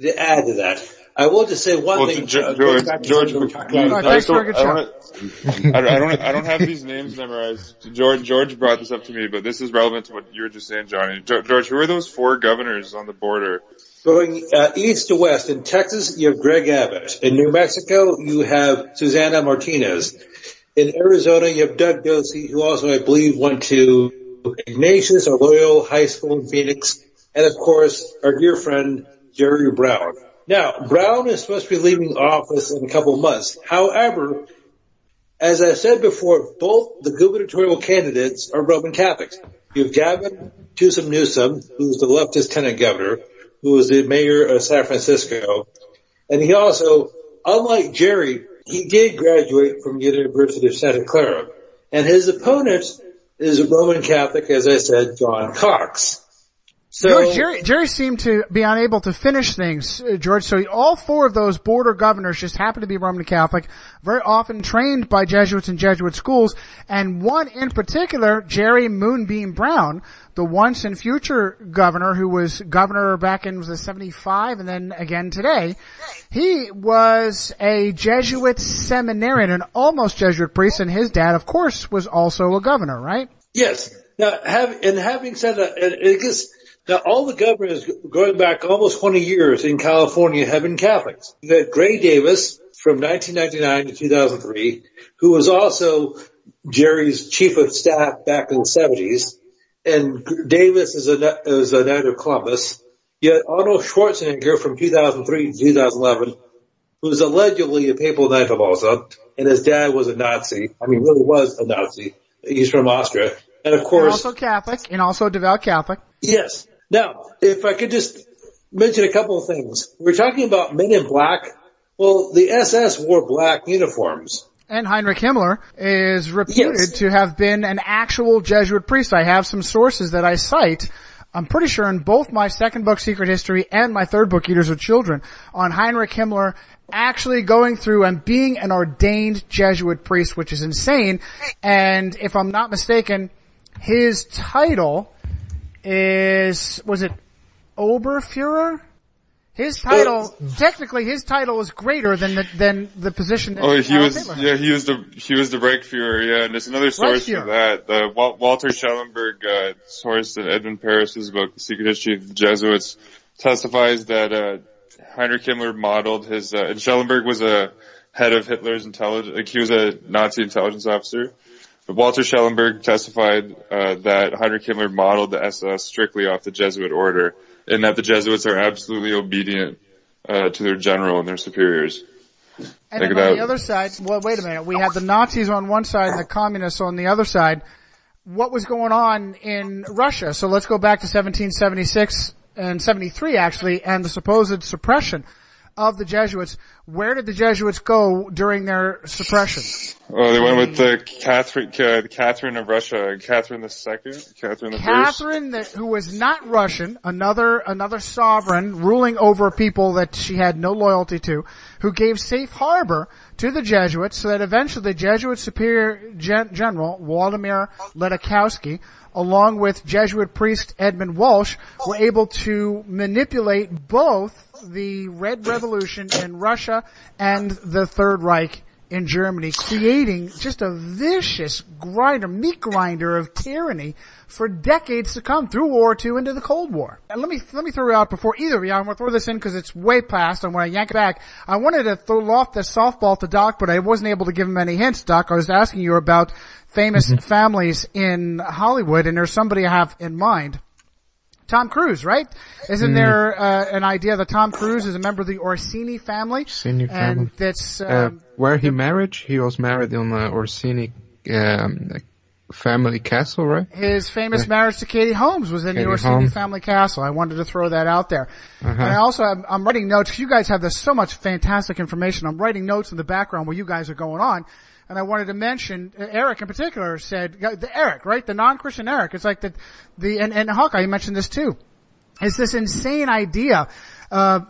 to add to that. I will just say one thing. George, I don't have these names memorized. George brought this up to me, but this is relevant to what you were just saying, Johnny. George, who are those 4 governors on the border? Going east to west. In Texas, you have Greg Abbott. In New Mexico, you have Susana Martinez. In Arizona, you have Doug Ducey, who also, I believe, went to Ignatius or Loyola High School in Phoenix. And, of course, our dear friend, Jerry Brown. Now, Brown is supposed to be leaving office in a couple of months. However, as I said before, both the gubernatorial candidates are Roman Catholics. You have Gavin Newsom, who's the leftist lieutenant governor, who was the mayor of San Francisco. And he also, unlike Jerry, he did graduate from the University of Santa Clara. And his opponent is a Roman Catholic, as I said, John Cox. So Jerry seemed to be unable to finish things, George. So all 4 of those border governors just happen to be Roman Catholic, very often trained by Jesuits in Jesuit schools. And one in particular, Jerry Moonbeam Brown, the once and future governor who was governor back in 75 and then again today, he was a Jesuit seminarian, an almost Jesuit priest, and his dad, of course, was also a governor, right? Yes. Now, having said that, now, all the governors going back almost 20 years in California have been Catholics. You had Gray Davis from 1999 to 2003, who was also Jerry's chief of staff back in the 70s. And Davis is a Knight of Columbus. You had Arnold Schwarzenegger from 2003 to 2011, who was allegedly a papal Knight of Malta, and his dad was a Nazi. I mean, really was a Nazi. He's from Austria. And of course, and also Catholic, and also devout Catholic. Yes. Now, if I could just mention a couple of things. We're talking about men in black. Well, the SS wore black uniforms. And Heinrich Himmler is reputed to have been an actual Jesuit priest. I have some sources that I cite. I'm pretty sure in both my second book, Secret History, and my third book, Eaters of Children, on Heinrich Himmler actually going through and being an ordained Jesuit priest, which is insane. And if I'm not mistaken, his title was it Oberfuhrer? His title, technically his title is greater than the position that he was the Reichsfuhrer, yeah, and there's another source for that. The Walter Schellenberg source in Edmund Paris's book, The Secret History of the Jesuits, testifies that Heinrich Himmler modeled his and Schellenberg was a head of Hitler's intelligence, like he was a Nazi intelligence officer. But Walter Schellenberg testified that Heinrich Himmler modeled the SS strictly off the Jesuit order, and that the Jesuits are absolutely obedient to their general and their superiors. And then on the other side, well, wait a minute. We had the Nazis on one side and the communists on the other side. What was going on in Russia? So let's go back to 1776 and 73, actually, and the supposed suppression of the Jesuits. Where did the Jesuits go during their suppression? Oh, they went with the Catherine of Russia, Catherine II, Catherine the Catherine, who was not Russian, another sovereign ruling over people that she had no loyalty to, who gave safe harbor to the Jesuits, so that eventually the Jesuit Superior General Władimir Ledakowski, along with Jesuit priest Edmund Walsh, were able to manipulate both the Red Revolution in Russia and the Third Reich in Germany, creating just a vicious meat grinder of tyranny for decades to come, through World War II into the Cold War. And let me throw it out before either of you. I'm going to throw this in because it's way past. I'm going to yank it back. I wanted to throw off the softball to Doc, but I wasn't able to give him any hints, Doc. I was asking you about famous families in Hollywood, and there's somebody I have in mind. Tom Cruise, right? Isn't there an idea that Tom Cruise is a member of the Orsini family? Orsini family. And that's where he married? He was married on the Orsini family castle, right? His famous marriage to Katie Holmes was in the Orsini family castle. I wanted to throw that out there. And I also I'm writing notes, because you guys have so much fantastic information. I'm writing notes in the background where you guys are going on. And I wanted to mention, Eric in particular said, Eric, right? The non-Christian Eric. It's like and Hawkeye, you mentioned this too. It's this insane idea,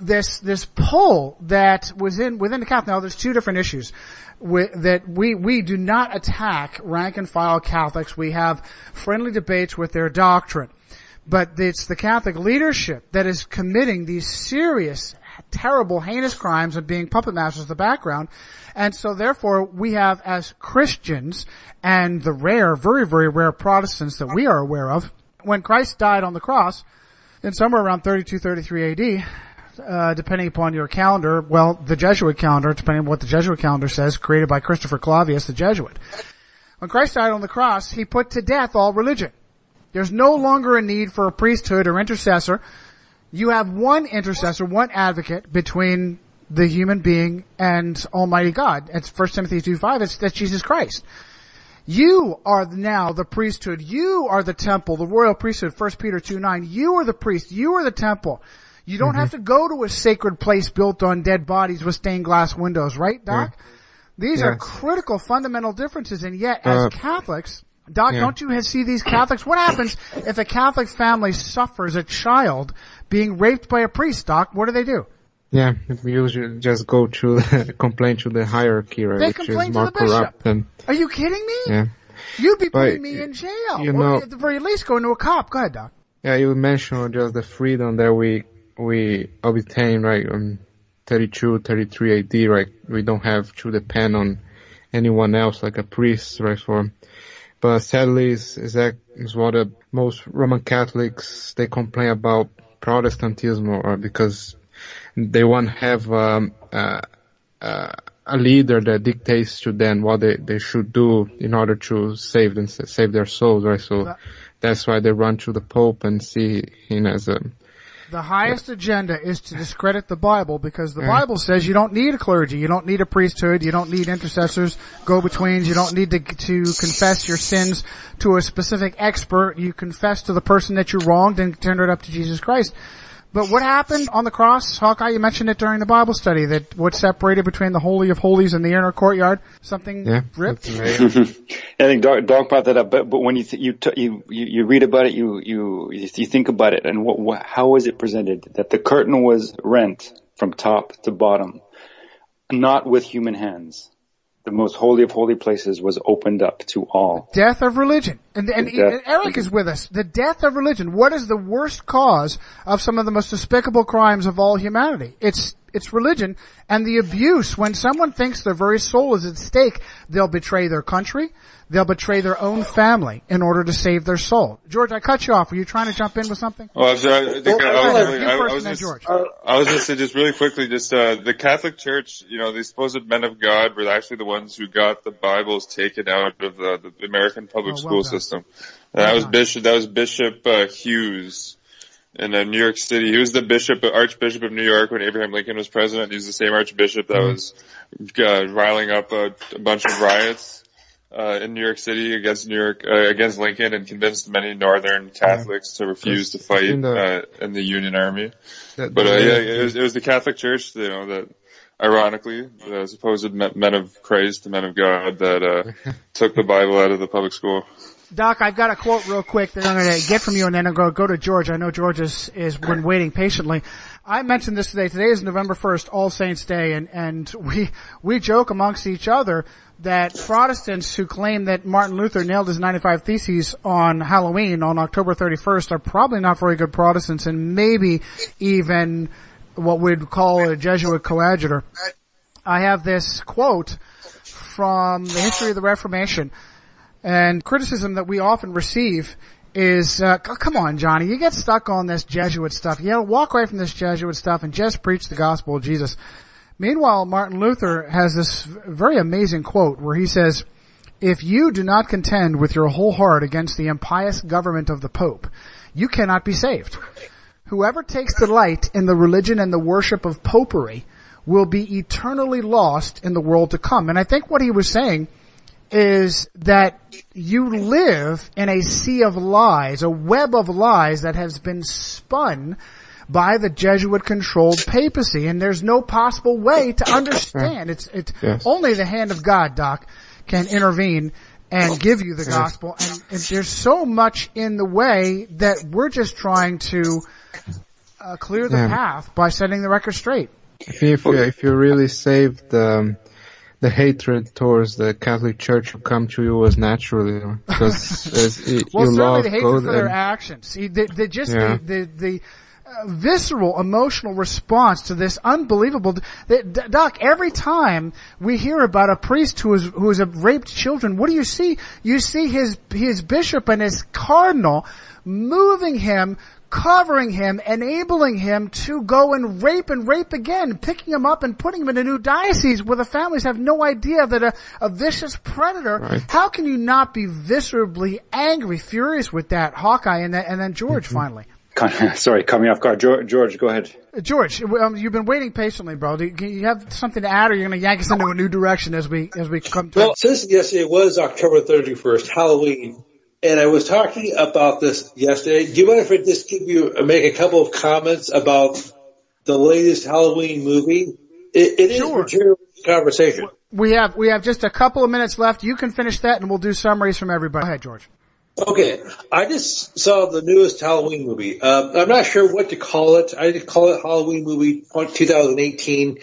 this pull that was within the Catholic. Now there's two different issues that we do not attack rank and file Catholics. We have friendly debates with their doctrine. But it's the Catholic leadership that is committing these serious, terrible, heinous crimes of being puppet masters in the background. And so therefore we have, as Christians and the rare, very, very rare Protestants that we are aware of, when Christ died on the cross in somewhere around 32, 33 AD, depending upon your calendar, well, the Jesuit calendar, depending on what the Jesuit calendar says, created by Christopher Clavius, the Jesuit. When Christ died on the cross, he put to death all religion. There's no longer a need for a priesthood or intercessor. You have one intercessor, one advocate between the human being and Almighty God. It's 1 Timothy 2:5. That's Jesus Christ. You are now the priesthood. You are the temple, the royal priesthood. 1 Peter 2:9. You are the priest. You are the temple. You don't have to go to a sacred place built on dead bodies with stained glass windows, right, Doc? These are critical, fundamental differences, and yet, as Catholics, Doc, don't you see these Catholics? What happens if a Catholic family suffers a child being raped by a priest, Doc? What do? Yeah, we usually just go to complain to the hierarchy, right, they which complain is more to the bishop. corrupt. And, are you kidding me? Yeah. You'd be putting me in jail. You or know, at the very least going to a cop. Go ahead, Doc. Yeah, you mentioned just the freedom that we obtain, right, on 32, 33 AD, right? We don't have to depend on anyone else like a priest, right, but sadly is what most Roman Catholics, they complain about Protestantism, or because they want to have a leader that dictates to them what they should do in order to save their souls, right? So that's why they run to the Pope and see him as the highest agenda is to discredit the Bible, because the Bible says you don't need a clergy, you don't need a priesthood, you don't need intercessors, go-betweens, you don't need to confess your sins to a specific expert. You confess to the person that you wronged and turn it up to Jesus Christ. But what happened on the cross? Hawkeye, you mentioned it during the Bible study, that what separated between the Holy of Holies and the inner courtyard, something ripped? I think Doc brought that up, but when you read about it, you think about it, and how was it presented? That the curtain was rent from top to bottom, not with human hands. The most holy of holy places was opened up to all. Death of religion. And Eric is with us. The death of religion. What is the worst cause of some of the most despicable crimes of all humanity? It's religion and the abuse. When someone thinks their very soul is at stake, they'll betray their country. They'll betray their own family in order to save their soul. George, I cut you off. Were you trying to jump in with something? Well, I was going to say just really quickly, the Catholic Church, the supposed men of God were actually the ones who got the Bibles taken out of the American public school system. That was Bishop Hughes. in New York City. He was the Archbishop of New York when Abraham Lincoln was president. He was the same Archbishop that was riling up a bunch of riots in New York City against Lincoln, and convinced many Northern Catholics to refuse to fight in the Union Army. It was the Catholic Church, that ironically, the supposed men of Christ, the men of God, that took the Bible out of the public school. Doc, I've got a quote real quick that I'm going to get from you, and then I'm going to go to George. I know George is been waiting patiently. I mentioned this today. Today is November 1st, All Saints Day, and we joke amongst each other that Protestants who claim that Martin Luther nailed his 95 Theses on Halloween, on October 31st, are probably not very good Protestants, and maybe even what we'd call a Jesuit coadjutor. I have this quote from the history of the Reformation. And criticism that we often receive is, come on, Johnny, you get stuck on this Jesuit stuff. You walk away from this Jesuit stuff and just preach the gospel of Jesus. Meanwhile, Martin Luther has this very amazing quote where he says, "If you do not contend with your whole heart against the impious government of the Pope, you cannot be saved. Whoever takes delight in the religion and the worship of popery will be eternally lost in the world to come." And I think what he was saying is that you live in a sea of lies, a web of lies that has been spun by the Jesuit-controlled papacy, and there's no possible way to understand. It's only the hand of God, Doc, can intervene and give you the gospel, and there's so much in the way that we're just trying to clear the path by setting the record straight. If you really saved the hatred towards the Catholic Church will come to you as naturally, because you love the hatred for their actions. The visceral emotional response to this unbelievable. Doc, every time we hear about a priest who has raped children, what do you see? You see his bishop and his cardinal moving him, covering him, enabling him to go and rape again, picking him up and putting him in a new diocese where the families have no idea that a vicious predator. Right. How can you not be viscerally angry, furious with that, Hawkeye, and then George finally? Sorry, coming off guard. George, go ahead. George, you've been waiting patiently, bro. Do you have something to add, or you're going to yank us into a new direction as we come to? Well, since yesterday was October 31st, Halloween, and I was talking about this yesterday. Do you mind if I just make a couple of comments about the latest Halloween movie? It is a material conversation. We have just a couple of minutes left. You can finish that, and we'll do summaries from everybody. Go ahead, George. Okay, I just saw the newest Halloween movie. I'm not sure what to call it. I just call it Halloween movie 2018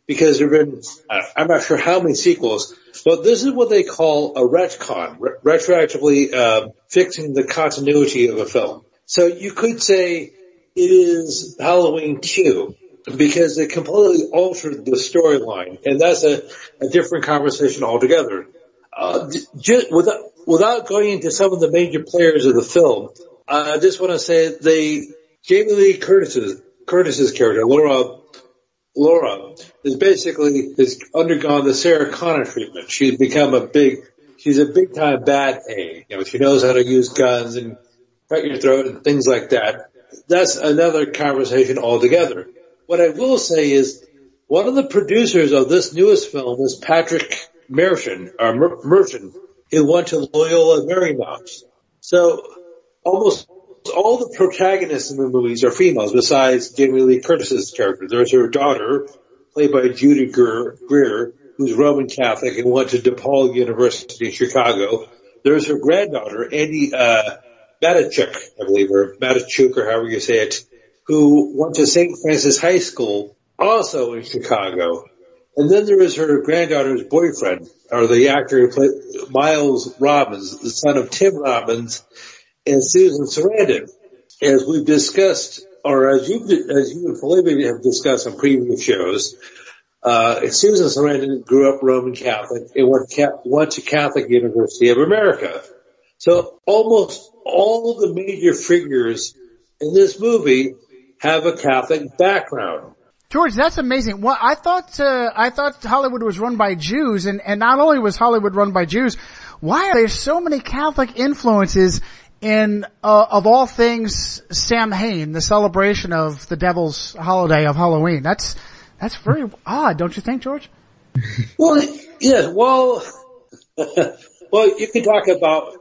because there have been, I'm not sure how many sequels, but this is what they call a retcon, retroactively fixing the continuity of a film. So you could say it is Halloween 2 because it completely altered the storyline, and that's a different conversation altogether. Just without going into some of the major players of the film, I just want to say Jamie Lee Curtis's character, Laura, has undergone the Sarah Connor treatment. She's become she's a big time bad A. She knows how to use guns and cut your throat and things like that. That's another conversation altogether. What I will say is one of the producers of this newest film is Patrick Merton, who went to Loyola Marymount. So almost all the protagonists in the movies are females besides Jamie Lee Curtis's character. There's her daughter, played by Judy Greer, who's Roman Catholic and went to DePaul University in Chicago. There's her granddaughter, Andy Matichuk, I believe, or Matichuk, or however you say it, who went to St. Francis High School, also in Chicago. And then there is her granddaughter's boyfriend, or the actor who played Miles Robbins, the son of Tim Robbins, and Susan Sarandon. As we've discussed, or as you and Felipe have discussed on previous shows, Susan Sarandon grew up Roman Catholic and went to Catholic University of America. So almost all the major figures in this movie have a Catholic background. George, that's amazing. Well, I thought Hollywood was run by Jews, and not only was Hollywood run by Jews, why are there so many Catholic influences in of all things, Samhain, the celebration of the devil's holiday of Halloween. That's very odd, don't you think, George? Well, yeah. Well, you can talk about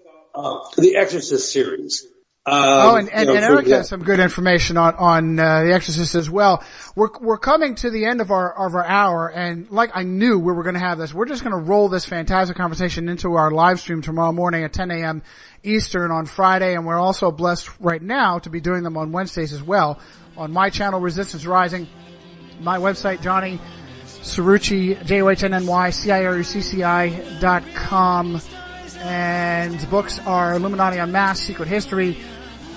the Exorcist series. And Eric has some good information on The Exorcist as well. We're coming to the end of our hour, and like I knew we were going to have this, we're just going to roll this fantastic conversation into our live stream tomorrow morning at 10 a.m. Eastern on Friday, and we're also blessed right now to be doing them on Wednesdays as well on my channel, Resistance Rising, my website, Johnny Cirucci, JOHNNYCIRUCCI.com, and books are Illuminati Unmasked, Secret History,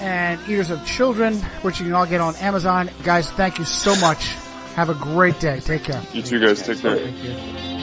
and Eaters of Children, which you can all get on Amazon. Guys, thank you so much. Have a great day. Take care. You too, guys. Take care. Thank you.